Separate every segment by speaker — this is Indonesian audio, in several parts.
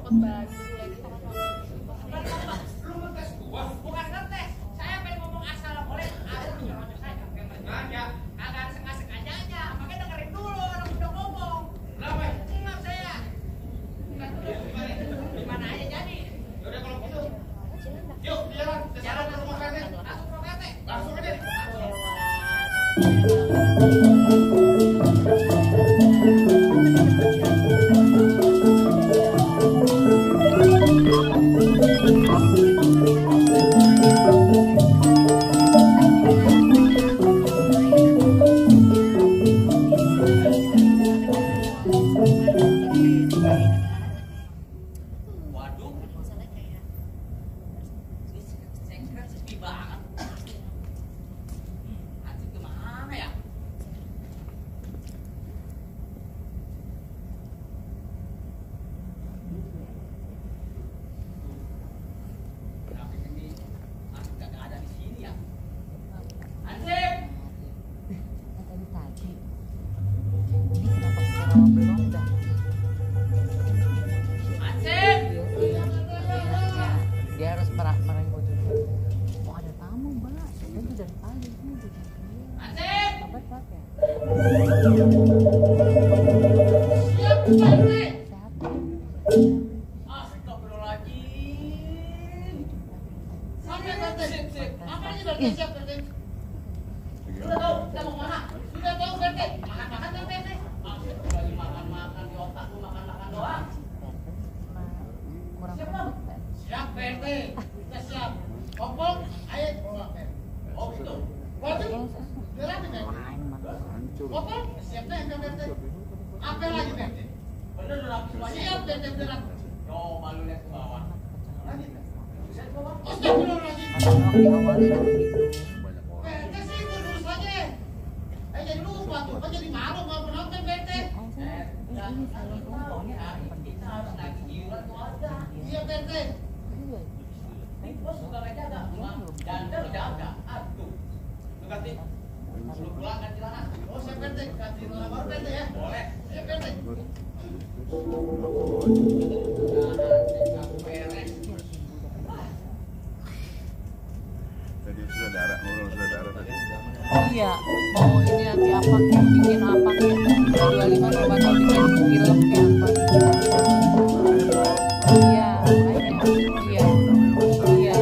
Speaker 1: dapat baju lagi sama
Speaker 2: Lu ngetes gua? Bukan ngetes. Saya pengen ngomong asal boleh. Ada nyuruh saya aja. Agak sengaja aja. Makanya dengerin dulu orang udah ngomong. Kenapa? Ingat saya. Gimana aja jadi. Udah kalau gitu. Yuk, jalan ke sana ke rumah Kate. Langsung ke rumah Kate. Langsung aja. Waduh, sepi banget. Asik kemana ya? Kenapa ini Asik gak ada di sini ya? Asik!
Speaker 3: Tadi pagi. Ini kenapa sekarang belum dah?
Speaker 2: Asik!
Speaker 3: Dia harus merengkuh juga. Oh ada tamu mbak. Saya tuh dari pagi ini udah jam 9.
Speaker 2: Asik!
Speaker 3: Kabar sehat ya?
Speaker 2: Siap, Asik!
Speaker 3: Sehat.
Speaker 2: Astagfirullahaladzim. Sampai Tete, sip. Makanya dari siap Tete. Sudah tahu kita mau mana? Sudah tahu Tete. Makan kan Tete. Astagfirullahaladzim, makan di otak lu makan doang.
Speaker 3: Kurang
Speaker 2: Siap,
Speaker 3: rambut kan?
Speaker 2: Siap Tete. Kita siap. Kopong, ayo bawa Tete. Oh gitu. Wajib. Gerak Tete.
Speaker 3: Main makan.
Speaker 2: Kopong, siap Tete. Apa lagi Tete? Bener udah semuanya. Siap Tete gerak. Coba lu lihat ke bawah. Astagfirullahaladzim.
Speaker 3: Karena di awal itu begitu.
Speaker 2: Bete sih gue lurus aja. Jadi lupa tuh, kan jadi malu mau penonton Bete.
Speaker 3: Ini saya tahu ya.
Speaker 2: Kita harus nagih iuran tuh ada. Iya Bete.
Speaker 3: Iya.
Speaker 2: Ini bos juga gak jaga, janda lu jaga. Aduh. Lu ganti. Lu pulang ganti lana. Oh siap Bete, ganti lana baru Bete ya. Boleh. Iya Bete.
Speaker 4: Tadi sudah darah, ngobrol sudah darah tadi.
Speaker 3: Iya, mau ini nanti apa, bikin apa, 25 mau bakal bikin film kayak apa. Iya, makanya, iya, iya.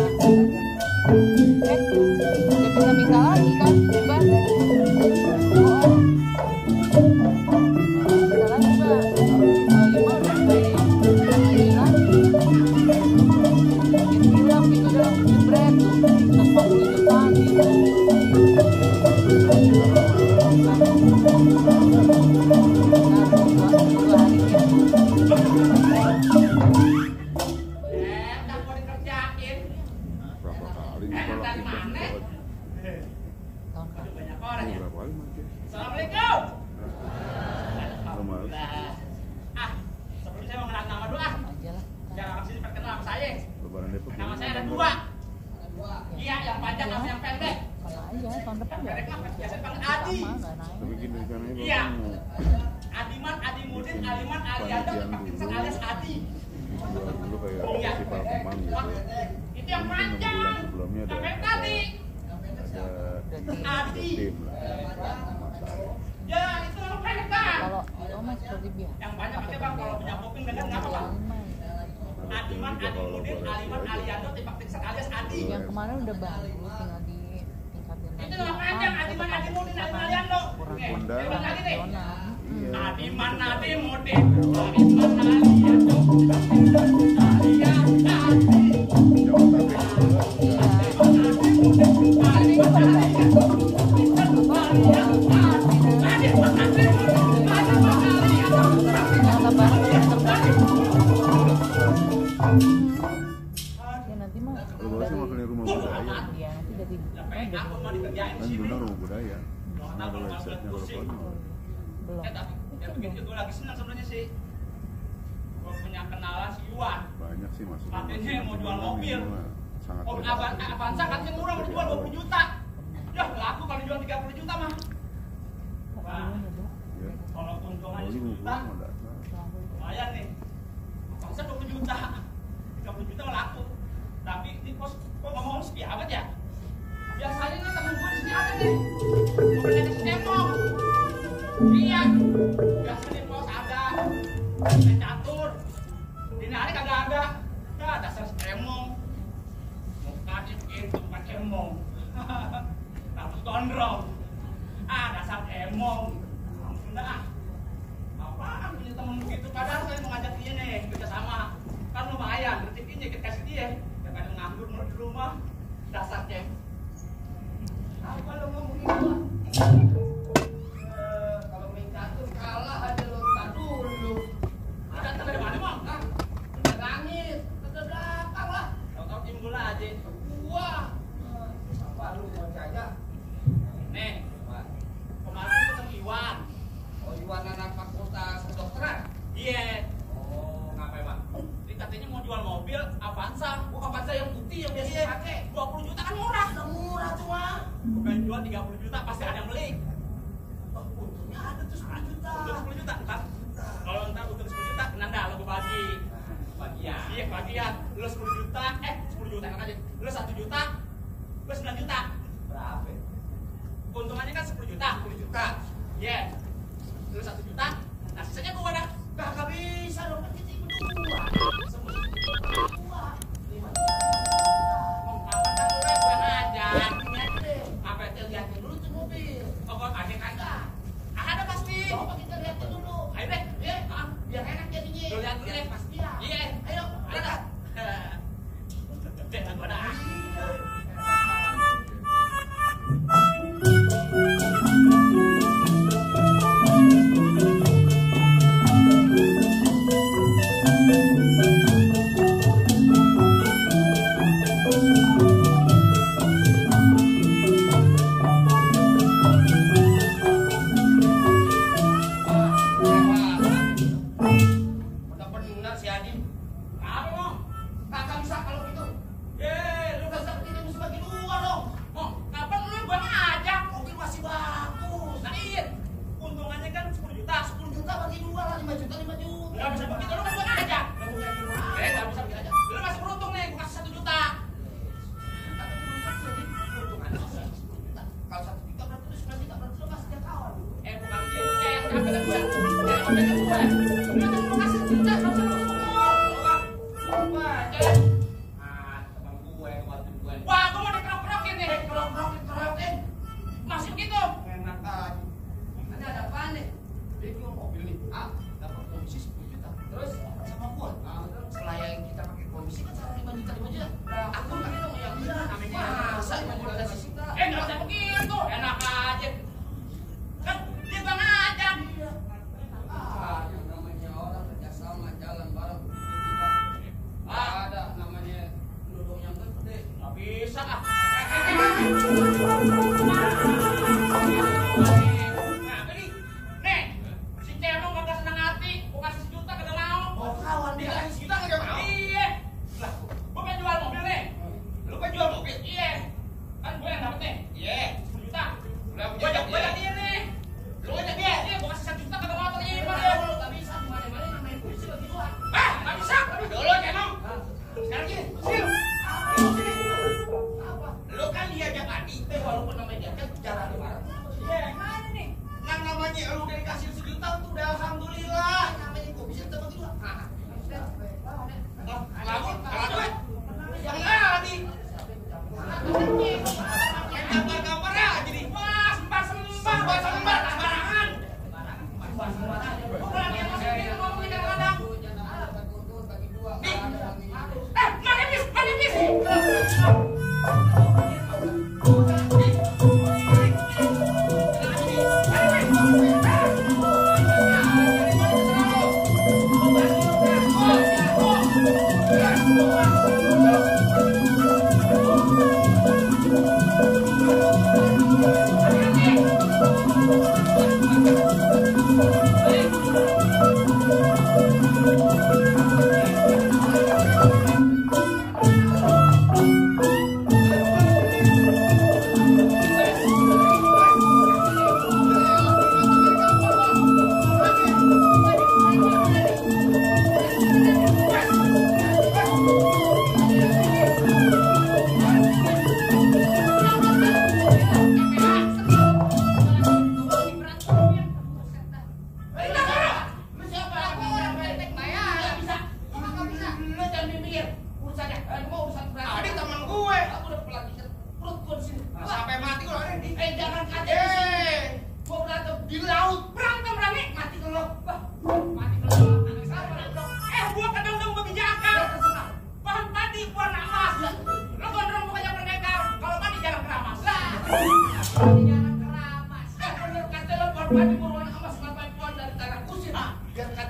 Speaker 3: Udah bisa minta lagi kan, Mbak? Oh, minta lagi Mbak, 25 udah kayak lagi lagi. Bikin film gitu dong, jebret tuh, 150 juta gitu.
Speaker 2: Udah mau dikerjain.
Speaker 4: Berapa kali
Speaker 2: Dari
Speaker 4: kalau
Speaker 2: mana?
Speaker 3: Tahun
Speaker 2: Aduh banyak orang ya.
Speaker 4: berapa kali mati?
Speaker 2: Assalamualaikum.
Speaker 4: Normal.
Speaker 2: Ah, sebelum saya mau ngenal nama dulu ah.
Speaker 3: aja lah.
Speaker 2: Biar orang sini perkenal sama saya.
Speaker 4: Lebaran Depok.
Speaker 2: Nama saya ada dua. Iya, yang panjang sama yang pendek.
Speaker 3: Kalau aja tahun depan ya.
Speaker 2: Pendek apa? Biasa panggil Adi.
Speaker 3: Sama nggak naik.
Speaker 4: Tapi gini rencananya
Speaker 2: Iya.
Speaker 4: bapaknya
Speaker 2: Adiman, Adimudin, Aliman, Aliando, Pakistan alias Adi.
Speaker 4: jual dulu kayak
Speaker 2: Iya.
Speaker 4: festival kembang gitu.
Speaker 2: Itu yang
Speaker 4: Mungkin 6 bulan
Speaker 2: panjang.
Speaker 4: sebelumnya
Speaker 2: Yang
Speaker 4: ada
Speaker 2: pendek tadi. Adi.
Speaker 4: tim lah. Masak.
Speaker 2: Ya, itu orang pendek bang.
Speaker 3: Kalau itu mah seperti biasa.
Speaker 2: Yang banyak pakai bang, kalau punya kuping dengar nggak apa bang? Adiman, Adimudin, Aliman, Aliando, Pakistan alias Adi.
Speaker 3: Yang kemarin udah bagus, tinggal ditingkatin lagi.
Speaker 2: Itu yang panjang, Adiman, Adimudin, Aliman, Aliando. Oke,
Speaker 4: Bunda.
Speaker 2: hebat lagi nih.
Speaker 4: Iya.
Speaker 2: Adiman, Adimudin, Aliman, Aliando, Pakistan alias Adi.
Speaker 4: Jawa Tengah.
Speaker 3: Ya nanti mah
Speaker 4: Kalau bagus sih makan di rumah budaya.
Speaker 3: ya nanti dari
Speaker 4: Kan Bunda rumah budaya. Ada websitenya kalau
Speaker 3: belum.
Speaker 2: Gue lagi senang sebenarnya sih. Gue punya kenalan si Iwan.
Speaker 4: banyak sih masuk.
Speaker 2: Katanya mau jual mobil.
Speaker 4: Sangat
Speaker 2: Oh,
Speaker 4: lebar.
Speaker 2: Avanza katanya murah mau dijual 20 juta. Ya, laku kalau dijual 30 juta mah. Wah,
Speaker 4: Ya.
Speaker 2: kalau keuntungannya
Speaker 4: Kalau
Speaker 2: 10
Speaker 4: ini
Speaker 2: juta,
Speaker 4: mau datang.
Speaker 2: lumayan nih. Avanza 20 juta. Biasa nih bos ada main catur. Ini hari kagak ada. Ya dasar emong. Mukanya begitu bukan emong. Rambut gondrong. Dasar emong. Ampun dah. Apaan punya temen begitu? Padahal saya mau ngajak dia nih kerja sama. Kan lumayan, rezekinya kita kasih dia. Ya kadang nganggur mulu di rumah. Dasarnya. Apa lo ngomong gitu? Kalau main catur kalah aja lo, tak dulu. Ada tanda di mana, Bang? Hah? Udah nangis, ke belakang lah. Tahu-tahu timbul aja. Wah. Apa lu mau jaga? Nih, kemarin ketemu Iwan. Oh, Iwan anak fakultas kedokteran? Iya. Oh, ngapain, Bang? Dia katanya mau jual mobil Avanza. Oh, Avanza yang putih yang biasa dipakai. 20 juta kan murah. Udah murah cuma. Bukan jual 30 juta pasti ada yang beli. Oh, untungnya ada tuh 10 juta. Untung 10 juta. Ntar, kalau ntar untung 10 juta, nanda lo gue bagi. Bagian. Iya, bagian. Lo 10 juta, 10 juta kan aja. Lo 1 juta, lo 9 juta. Berapa? Keuntungannya kan 10 juta. 10 juta. Iya. Lo 1 juta, nah sisanya gue dah. Gak bisa dong, kan kita ikut dua. Semua dua. 5 juta. Apa dah gue ngajak. Apa itu lihatin dulu tuh mobil. Oh, kok kagak. Ada pasti. Coba kita lihatin dulu. Ayo deh, biar enak jadinya. Lu lihat dulu deh. Pasti ya. Iya, ayo. Ada. Jangan gua dah.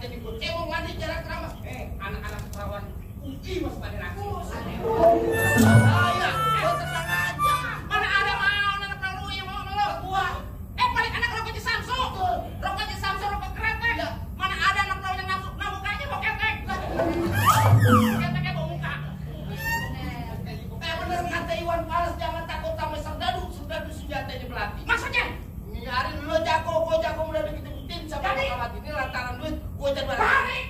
Speaker 2: jadi bocah mau mandi jarak ramah. Anak-anak perawan uji masuk pada nasi. Saya, tenang aja. Mana ada mau anak perawan yang mau lo? Gua. Paling anak rokoknya Samsung. Rokoknya Samsung, rokok kretek. Mana ada anak perawan yang nafsu, nah mukanya mau ketek. Keteknya mau muka. Bener kata Iwan Fals, jangan takut sama serdadu. Serdadu senjatanya pelatih. Maksudnya? Nyari lo jago, gue jago udah begitu buktiin sama kawan ini lantaran duit, gue jadi tarik.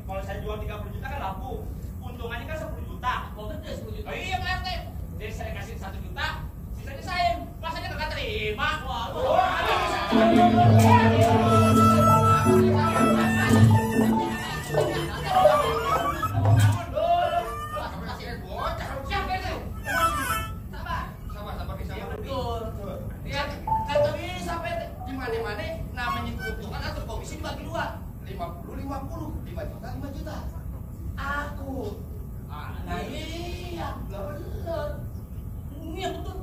Speaker 2: Kalau saya jual 30 juta kan laku. Untungannya kan 10 juta. Oh, betul 10 juta. Oh iya, Pak RT. Jadi saya kasih 1 juta, sisanya saya. Masanya enggak terima. Namanya keuntungan atau komisi dibagi dua. 50, 5 juta, 5 juta. Aku. Nah iya, bener. Iya betul.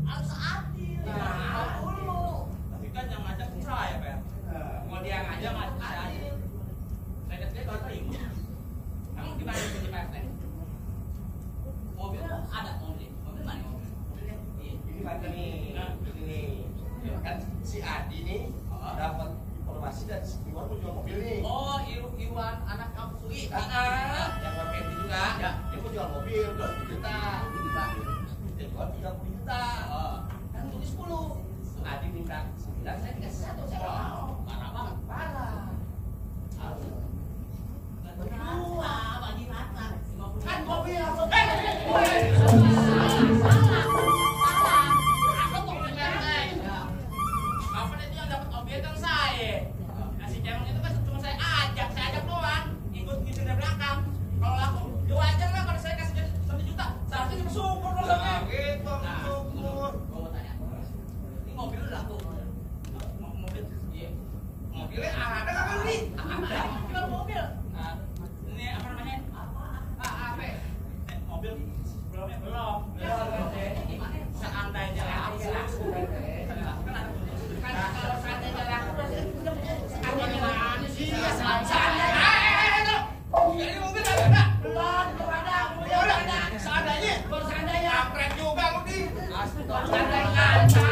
Speaker 2: Harus adil. Tapi kan yang ngajak saya, Pak. Mau dia ngajak saya adil. Saya lihat dia kalau terima. Kamu gimana itu Pak RT? Mobilnya ada mobil. Mobil mana mobil? Mobilnya? Ini kan ini. Kan si Adi nih dapat informasi dari si Iwan mau jual mobil nih. Oh, Iwan anak kampus UI. Yang pakai itu juga. Ya, dia mau jual mobil 20 juta. Dia jual 30 juta. Kan tulis 10. Adi minta 9, saya dikasih 1. Saya mau. Parah banget, parah. Berdua bagi rata. Kan mobil salah. Kasih cemong itu kan cuma saya ajak doang, ikut ngisi dari belakang. Kalau aku, ya wajar lah kalau saya kasih 1 juta, seharusnya bersyukur dong sama. Gitu, bersyukur. Gue mau tanya, ini mobil lu laku? Mobil? Iya. Mobilnya ada nggak kan nih? Ada, jual mobil. Ini apa namanya? Apa? Mobil sebelumnya belum. Gimana? Seandainya laku. Kalau seandainya laku ini mobil ada? Belum ada. Ya udah, seandainya kampret juga lu di. Seandainya kaca.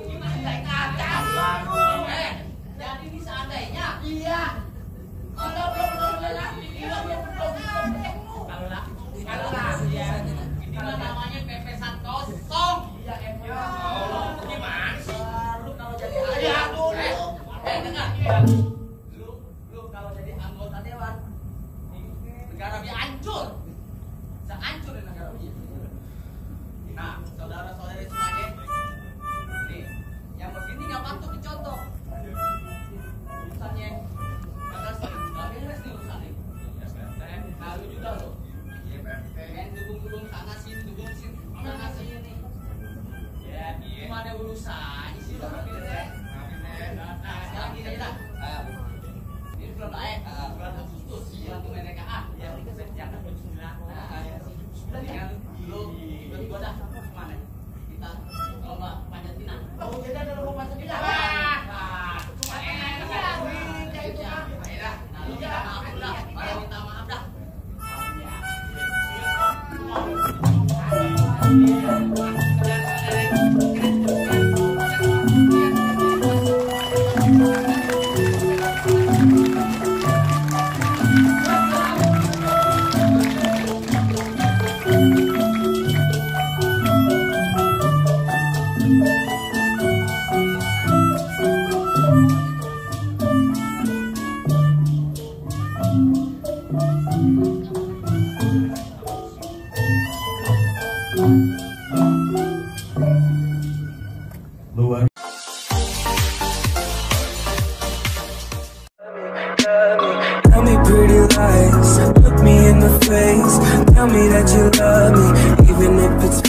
Speaker 2: Gimana kaca? Jadi ini seandainya. Iya. Kalau belum laku, dia belum. Kalau laku ya. Ini namanya pepesan kosong. Iya, gimana sih? Lu kalau jadi dengar. Lu kalau jadi anggota dewan negara dia hancur. Sehancur negara dia. Nah, saudara-saudari semuanya. Nih, yang begini enggak patut dicontoh. Misalnya enggak beres nih urusan ini. Nah, lu juga lu. Iya, pengen dukung sana sini, sana sini. Ya, cuma ada urusan sih.
Speaker 1: Luar.
Speaker 5: Tell me pretty lies, look me in the face. Tell me that you love me, even if it's